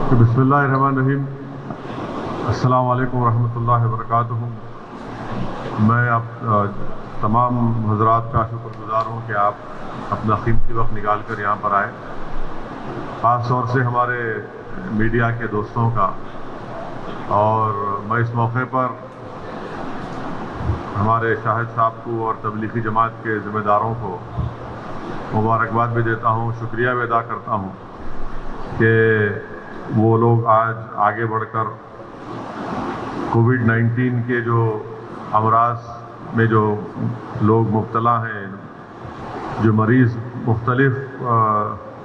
بسم اللہ الرحمن الرحیم۔ السلام علیکم ورحمۃ اللہ وبرکاتہ۔ میں آپ تمام حضرات کا شکر گزار ہوں کہ آپ اپنا قیمتی وقت نکال کر یہاں پر آئے، خاص طور سے ہمارے میڈیا کے دوستوں کا، اور میں اس موقع پر ہمارے شاہد صاحب کو اور تبلیغی جماعت کے ذمہ داروں کو مبارکباد بھی دیتا ہوں، شکریہ بھی ادا کرتا ہوں کہ وہ لوگ آج آگے بڑھ کر کووڈ-19 کے جو امراض میں جو لوگ مبتلا ہیں، جو مریض مختلف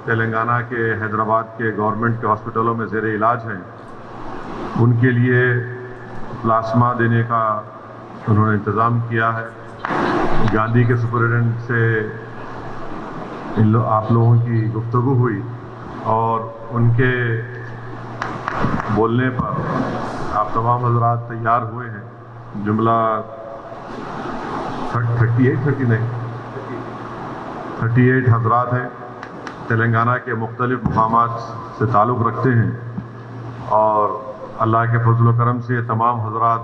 تلنگانہ کے، حیدرآباد کے گورنمنٹ کے ہاسپٹلوں میں زیر علاج ہیں، ان کے لیے پلاسما دینے کا انہوں نے انتظام کیا ہے۔ گاندھی کے سپرنٹینڈنٹ سے آپ لوگوں کی گفتگو ہوئی اور ان کے بولنے پر آپ تمام حضرات تیار ہوئے ہیں۔ جملہ 38 حضرات ہیں، تلنگانہ کے مختلف مقامات سے تعلق رکھتے ہیں، اور اللہ کے فضل و کرم سے یہ تمام حضرات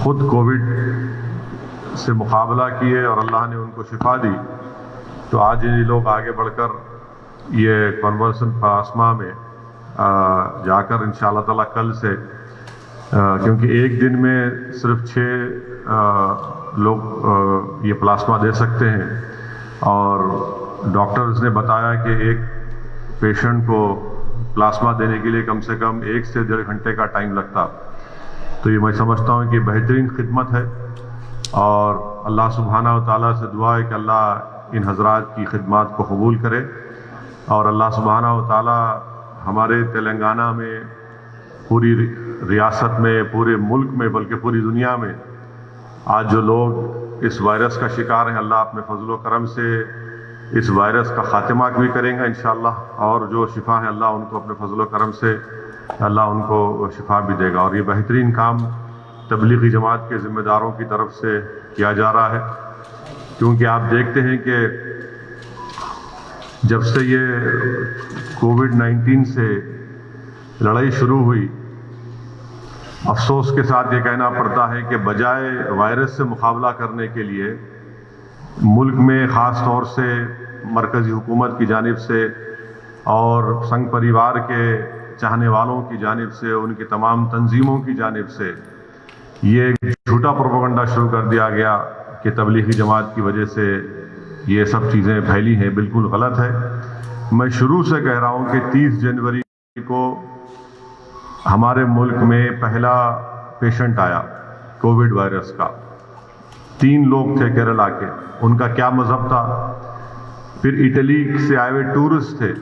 خود کووڈ سے مقابلہ کیے اور اللہ نے ان کو شفا دی۔ تو آج یہ لوگ آگے بڑھ کر یہ کنورژن پلاسما میں جا کر انشاءاللہ تعالیٰ کل سے، کیونکہ ایک دن میں صرف 6 لوگ یہ پلاسما دے سکتے ہیں، اور ڈاکٹرز نے بتایا کہ ایک پیشنٹ کو پلاسما دینے کے لیے کم سے کم 1 سے 1.5 گھنٹے کا ٹائم لگتا۔ تو یہ میں سمجھتا ہوں کہ بہترین خدمت ہے، اور اللہ سبحانہ و تعالیٰ سے دعا ہے کہ اللہ ان حضرات کی خدمات کو قبول کرے، اور اللہ سبحانہ و تعالیٰ ہمارے تلنگانہ میں، پوری ریاست میں، پورے ملک میں، بلکہ پوری دنیا میں آج جو لوگ اس وائرس کا شکار ہیں، اللہ اپنے فضل و کرم سے اس وائرس کا خاتمہ بھی کریں گا انشاءاللہ، اور جو شفا ہے اللہ ان کو اپنے فضل و کرم سے اللہ ان کو شفا بھی دے گا۔ اور یہ بہترین کام تبلیغی جماعت کے ذمہ داروں کی طرف سے کیا جا رہا ہے، کیونکہ آپ دیکھتے ہیں کہ جب سے یہ کووڈ-19 سے لڑائی شروع ہوئی، افسوس کے ساتھ یہ کہنا پڑتا ہے کہ بجائے وائرس سے مقابلہ کرنے کے لیے ملک میں خاص طور سے مرکزی حکومت کی جانب سے اور سنگھ پریوار کے چاہنے والوں کی جانب سے، ان کی تمام تنظیموں کی جانب سے یہ جھوٹا پروپیگنڈا شروع کر دیا گیا کہ تبلیغی جماعت کی وجہ سے یہ سب چیزیں پھیلی ہیں۔ بالکل غلط ہے۔ میں شروع سے کہہ رہا ہوں کہ 30 جنوری کو ہمارے ملک میں پہلا پیشنٹ آیا کووڈ وائرس کا، 3 لوگ تھے کیرلا کے، ان کا کیا مذہب تھا، پھر اٹلی سے آئے ہوئے ٹورسٹ تھے،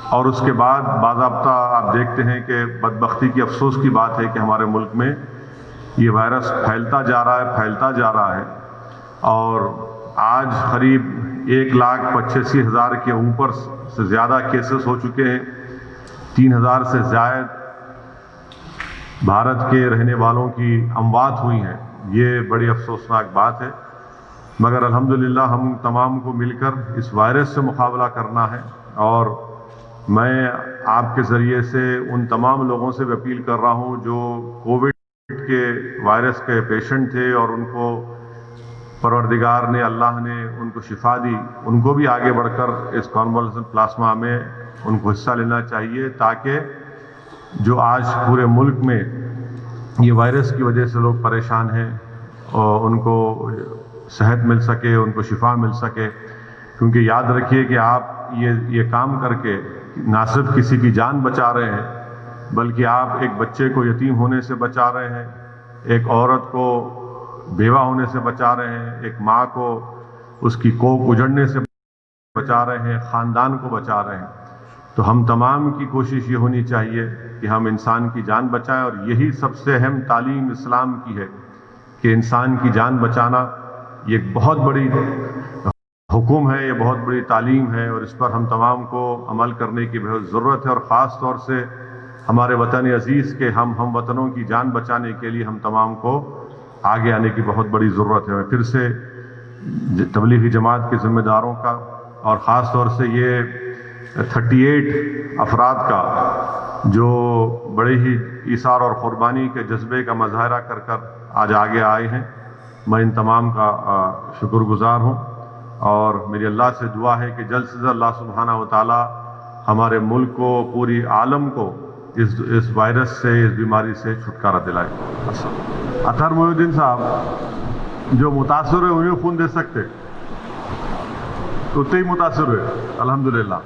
اور اس کے بعد باضابطہ آپ دیکھتے ہیں کہ بدبختی کی، افسوس کی بات ہے کہ ہمارے ملک میں یہ وائرس پھیلتا جا رہا ہے، اور آج قریب 1,85,000 کے اوپر سے زیادہ کیسز ہو چکے ہیں، 3,000 سے زائد بھارت کے رہنے والوں کی اموات ہوئی ہیں۔ یہ بڑی افسوسناک بات ہے، مگر الحمدللہ ہم تمام کو مل کر اس وائرس سے مقابلہ کرنا ہے، اور میں آپ کے ذریعے سے ان تمام لوگوں سے بھی اپیل کر رہا ہوں جو کووڈ کے وائرس کے پیشنٹ تھے اور ان کو پروردگار نے، اللہ نے ان کو شفا دی، ان کو بھی آگے بڑھ کر اس کنولسن پلاسما میں ان کو حصہ لینا چاہیے، تاکہ جو آج پورے ملک میں یہ وائرس کی وجہ سے لوگ پریشان ہیں اور ان کو صحت مل سکے، ان کو شفا مل سکے۔ کیونکہ یاد رکھیے کہ آپ یہ کام کر کے نہ صرف کسی کی جان بچا رہے ہیں، بلکہ آپ ایک بچے کو یتیم ہونے سے بچا رہے ہیں، ایک عورت کو بیوہ ہونے سے بچا رہے ہیں، ایک ماں کو اس کی کوکھ اجڑنے سے بچا رہے ہیں، خاندان کو بچا رہے ہیں۔ تو ہم تمام کی کوشش یہ ہونی چاہیے کہ ہم انسان کی جان بچائیں، اور یہی سب سے اہم تعلیم اسلام کی ہے کہ انسان کی جان بچانا یہ ایک بہت بڑی حکم ہے، یہ بہت بڑی تعلیم ہے، اور اس پر ہم تمام کو عمل کرنے کی بہت ضرورت ہے، اور خاص طور سے ہمارے وطن عزیز کے ہم وطنوں کی جان بچانے کے لیے ہم تمام کو آگے آنے کی بہت بڑی ضرورت ہے۔ میں پھر سے تبلیغی جماعت کے ذمہ داروں کا اور خاص طور سے یہ 38 افراد کا جو بڑے ہی ایثار اور قربانی کے جذبے کا مظاہرہ کر کر آج آگے آئے ہیں، میں ان تمام کا شکر گزار ہوں، اور میری اللہ سے دعا ہے کہ جلد سے جلد اللہ سبحانہ و تعالی ہمارے ملک کو، پوری عالم کو اس وائرس سے، اس بیماری سے چھٹکارا دلائے۔ اطہر محی الدین صاحب جو متاثر ہوئے انہیں خون دے سکتے، اتنے ہی متاثر ہوئے الحمدللہ۔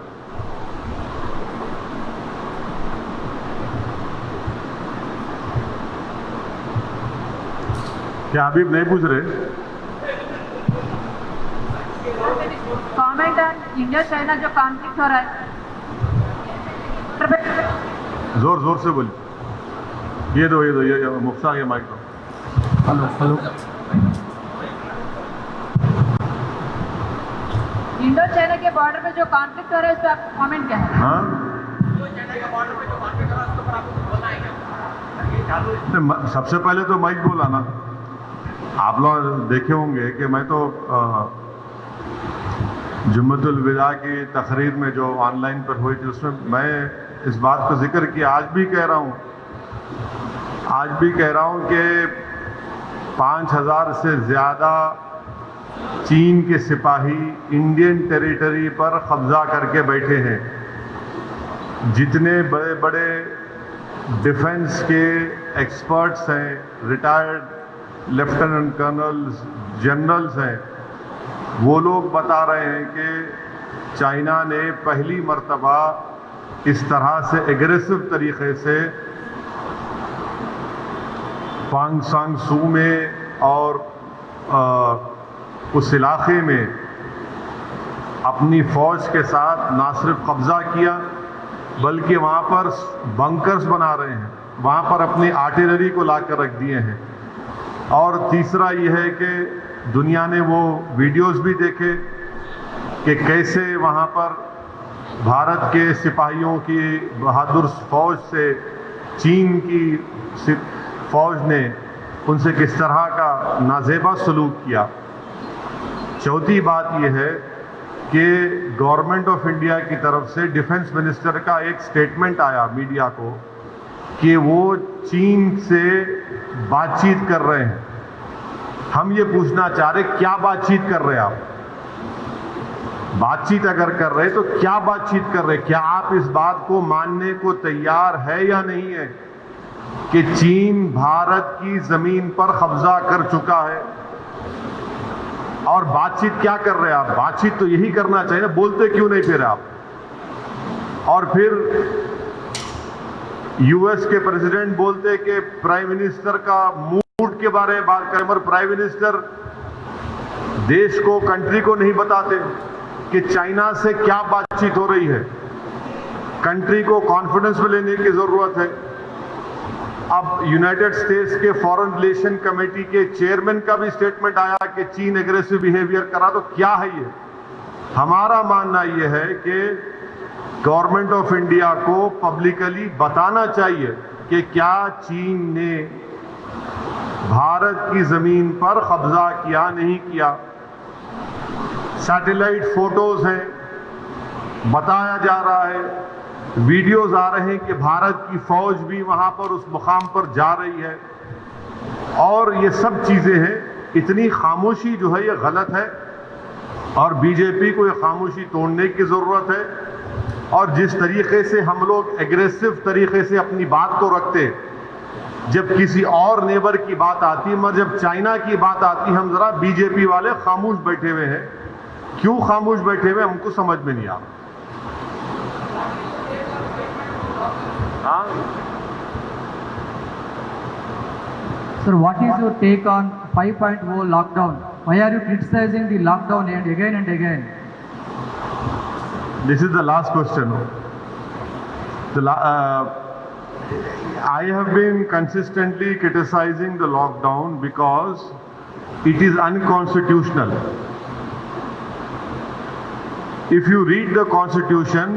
کیا حبیب نہیں پوچھ رہے؟ کامنٹ آن انڈیا چائنا جو کانفلکٹ ہو رہا ہے، زور زور سے بولیے۔ یہ دو یہ مفتا یہ مائک دو۔ ہلو انڈو چائنا کے بارڈر پہ جو کانفلکٹ ہو رہا ہے اس پہ آپ کامنٹ کیا ہے؟ ہاں سب سے پہلے تو مائک بولا نا، آپ لوگ دیکھے ہوں گے کہ میں تو جمعۃ الوداع کی تقریر میں جو آن لائن پر ہوئی تھی، اس میں میں اس بات کا ذکر کیا، آج بھی کہہ رہا ہوں کہ 5000 سے زیادہ چین کے سپاہی انڈین ٹیریٹری پر قبضہ کر کے بیٹھے ہیں۔ جتنے بڑے بڑے ڈیفنس کے ایکسپرٹس ہیں، ریٹائرڈ لیفٹیننٹ کرنلز، جنرلز ہیں، وہ لوگ بتا رہے ہیں کہ چائنا نے پہلی مرتبہ اس طرح سے ایگریسو طریقے سے پانگ سانگ سو میں اور اس علاقے میں اپنی فوج کے ساتھ نہ صرف قبضہ کیا بلکہ وہاں پر بنکرز بنا رہے ہیں، وہاں پر اپنی آرٹلری کو لا کر رکھ دیے ہیں۔ اور تیسرا یہ ہے کہ دنیا نے وہ ویڈیوز بھی دیکھے کہ کیسے وہاں پر بھارت کے سپاہیوں کی بہادر فوج سے چین کی فوج نے ان سے کس طرح کا نازیبا سلوک کیا۔ چوتھی بات یہ ہے کہ گورنمنٹ آف انڈیا کی طرف سے ڈیفنس منسٹر کا ایک سٹیٹمنٹ آیا میڈیا کو کہ وہ چین سے بات چیت کر رہے ہیں۔ ہم یہ پوچھنا چاہ رہے کیا بات چیت کر رہے آپ؟ بات چیت اگر کر رہے تو کیا بات چیت کر رہے؟ کیا آپ اس بات کو ماننے کو تیار ہے یا نہیں ہے کہ چین بھارت کی زمین پر قبضہ کر چکا ہے؟ اور بات چیت کیا کر رہے آپ؟ بات چیت تو یہی کرنا چاہیے نا، بولتے کیوں نہیں پھر آپ؟ اور پھر یو ایس کے پریزیڈنٹ بولتے کہ پرائم منسٹر کا موڈ کے بارے میں بات کریں، مگر پرائم منسٹر دیش کو، کنٹری کو نہیں بتاتے کہ چائنا سے کیا بات چیت ہو رہی ہے۔ کنٹری کو کانفیڈنس میں لینے کی ضرورت ہے۔ اب یونائٹڈ اسٹیٹس کے فارن ریلیشن کمیٹی کے چیئرمین کا بھی سٹیٹمنٹ آیا کہ چین ایگریسو بیہیویئر کرا، تو کیا ہے یہ؟ ہمارا ماننا یہ ہے کہ گورنمنٹ آف انڈیا کو پبلکلی بتانا چاہیے کہ کیا چین نے بھارت کی زمین پر قبضہ کیا نہیں کیا۔ سیٹلائٹ فوٹوز ہیں، بتایا جا رہا ہے، ویڈیوز آ رہے ہیں کہ بھارت کی فوج بھی وہاں پر اس مقام پر جا رہی ہے، اور یہ سب چیزیں ہیں۔ اتنی خاموشی جو ہے یہ غلط ہے، اور بی جے پی کو یہ خاموشی توڑنے کی ضرورت ہے۔ اور جس طریقے سے ہم لوگ ایگریسو طریقے سے اپنی بات کو رکھتے جب کسی اور نیبر کی بات آتی ہے، مگر جب چائنا کی بات آتی ہے ہم ذرا بی جے پی والے خاموش بیٹھے ہوئے ہیں۔ کیوں خاموش بیٹھے ہوئے ہم کو سمجھ میں نہیں آ رہا۔ Sir, what is your take on 5.0 lockdown? Why are you criticizing the lockdown and again? This is the last question. I have been consistently criticizing the lockdown because it is unconstitutional. If you read the Constitution,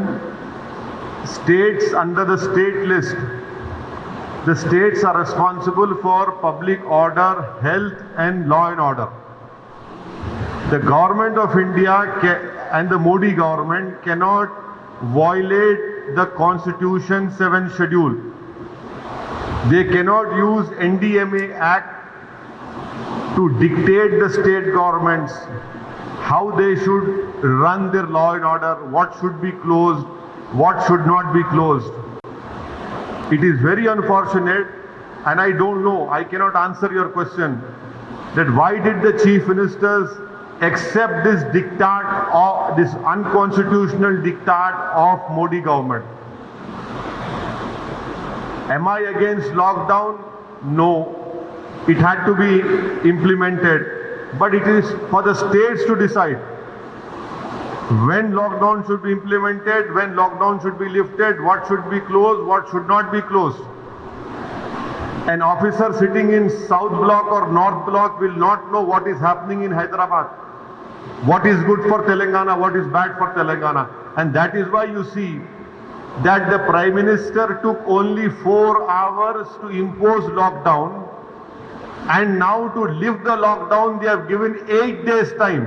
states under the state list, the states are responsible for public order, health and law and order. The government of India and the Modi government cannot violate the Constitution 7th schedule. They cannot use NDMA Act to dictate the state governments how they should run their law and order, what should be closed, what should not be closed. It is very unfortunate, and I don't know, I cannot answer your question, that why did the chief ministers accept this diktat, or this unconstitutional diktat of Modi government? Am I against lockdown? No. It had to be implemented, but it is for the states to decide when lockdown should be implemented, when lockdown should be lifted, what should be closed, what should not be closed. An officer sitting in South Block or North Block will not know what is happening in Hyderabad, what is good for Telangana, what is bad for Telangana. And that is why you see that the Prime Minister took only 4 hours to impose lockdown, and now to lift the lockdown they have given 8 days time.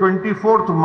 24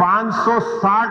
560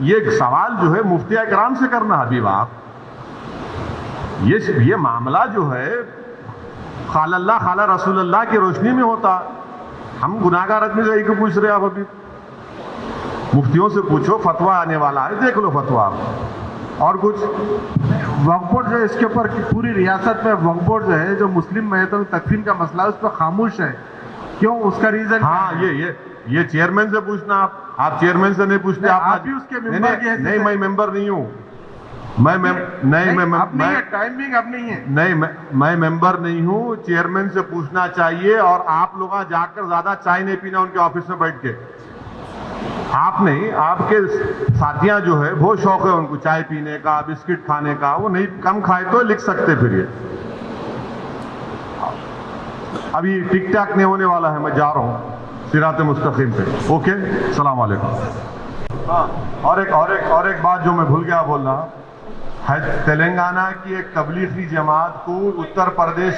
یہ سوال جو ہے مفتی اکرام سے کرنا حبیب آپ. یہ معاملہ جو ہے خال اللہ خال رسول اللہ کی روشنی میں ہوتا. ہم گناہگار آدمی سے کو پوچھ رہے آپ ابھی. مفتیوں سے پوچھو, فتویٰ آنے والا ہے, دیکھ لو فتویٰ آپ. اور کچھ وقف بورڈ جو ہے اس کے اوپر پوری ریاست میں وقف بورڈ جو ہے جو مسلم میتوں کی تکفین کا مسئلہ ہے اس پہ خاموش ہے, کیوں؟ اس کا ریزن ہاں یہ چیئرمین سے پوچھنا. آپ چیئرمین سے نہیں پوچھتے. آپ بھی اس کے ممبر کی حیثیت نہیں, میں ممبر نہیں ہوں. میں ممبر نہیں ہوں. چیئرمین سے پوچھنا چاہیے. اور آپ لوگ جا کر زیادہ چائے نہیں پینا ان کے آفس میں بیٹھ کے. آپ نہیں, آپ کے ساتھیاں جو ہے بہت شوق ہے ان کو چائے پینے کا, بسکٹ کھانے کا. وہ نہیں کم کھائے تو لکھ سکتے. پھر یہ ابھی ٹک ٹاک نہیں ہونے والا ہے. میں جا رہا ہوں صراط مستقیم پہ. اوکے, السلام علیکم. ہاں, اور ایک بات جو میں بھول گیا بولنا ہے. تلنگانہ کی ایک تبلیغی جماعت کو اتر پردیش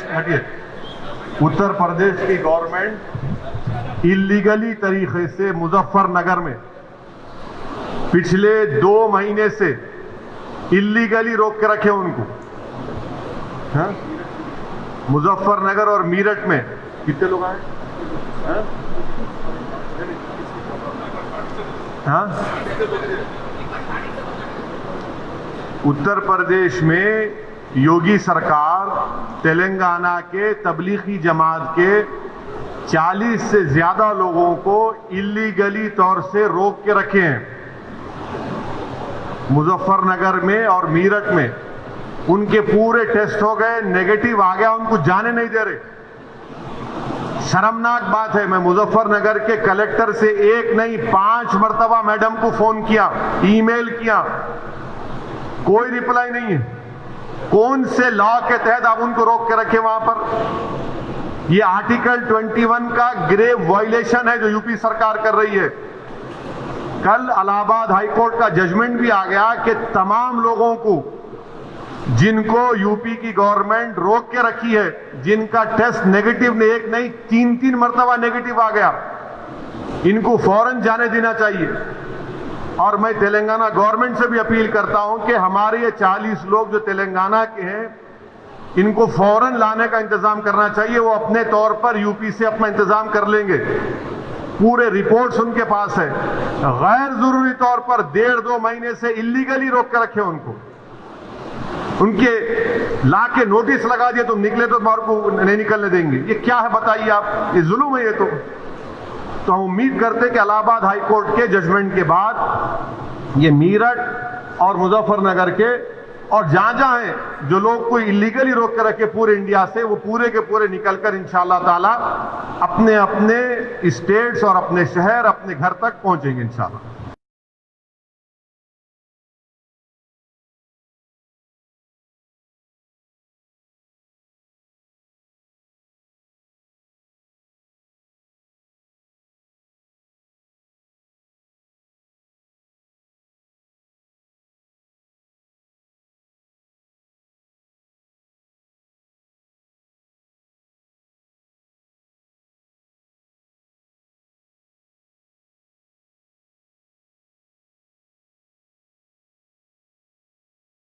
کی گورنمنٹ اللیگلی طریقے سے مظفر نگر میں پچھلے 2 مہینے سے اللیگلی روک کے رکھے ان کو. مظفر نگر اور میرٹھ میں کتنے لوگ آئے؟ ہاں, اتر پردیش میں یوگی سرکار تلنگانہ کے تبلیغی جماعت کے 40 سے زیادہ لوگوں کو اللیگلی طور سے روک کے رکھے ہیں. مظفر نگر میں اور میرٹھ میں ان کے پورے ٹیسٹ ہو گئے, نیگیٹو آ گیا, ان کو جانے نہیں دے رہے. شرمناک بات ہے. میں مظفر نگر کے کلیکٹر سے 1 نہیں 5 مرتبہ میڈم کو فون کیا, ای میل کیا, کوئی ریپلائی نہیں ہے. کون سے لا کے تحت آپ ان کو روک کے رکھے وہاں پر؟ یہ آرٹیکل 21 کا گریو وائلیشن ہے جو یو پی سرکار کر رہی ہے. کل الہ آباد ہائی کورٹ کا ججمنٹ بھی آ گیا کہ تمام لوگوں کو جن کو یو پی کی گورنمنٹ روک کے رکھی ہے, جن کا ٹیسٹ نیگیٹو 1 نہیں 3 مرتبہ نیگیٹو آ گیا, ان کو فوراً جانے دینا چاہیے. اور میں تلنگانہ گورنمنٹ سے بھی اپیل کرتا ہوں کہ ہمارے یہ 40 لوگ جو تلنگانہ کے ہیں ان کو فوراً لانے کا انتظام کرنا چاہیے. وہ اپنے طور پر یو پی سے اپنا انتظام کر لیں گے. پورے رپورٹس ان کے پاس ہے. غیر ضروری طور پر 1.5-2 مہینے سے اللیگلی روک کے رکھے ان کو. ان کے لا کے نوٹس لگا دیا تم نکلے تو تمہارے کو نہیں نکلنے دیں گے. یہ کیا ہے بتائیے آپ؟ یہ ظلم ہے. یہ تو ہم امید کرتے کہ الہ آباد ہائی کورٹ کے ججمنٹ کے بعد یہ میرٹھ اور مظفر نگر کے اور جہاں ہیں جو لوگ کوئی اللیگلی روک کر رکھے پورے انڈیا سے, وہ پورے کے پورے نکل کر انشاءاللہ تعالی اپنے اسٹیٹس اور اپنے شہر اپنے گھر تک پہنچیں گے انشاءاللہ.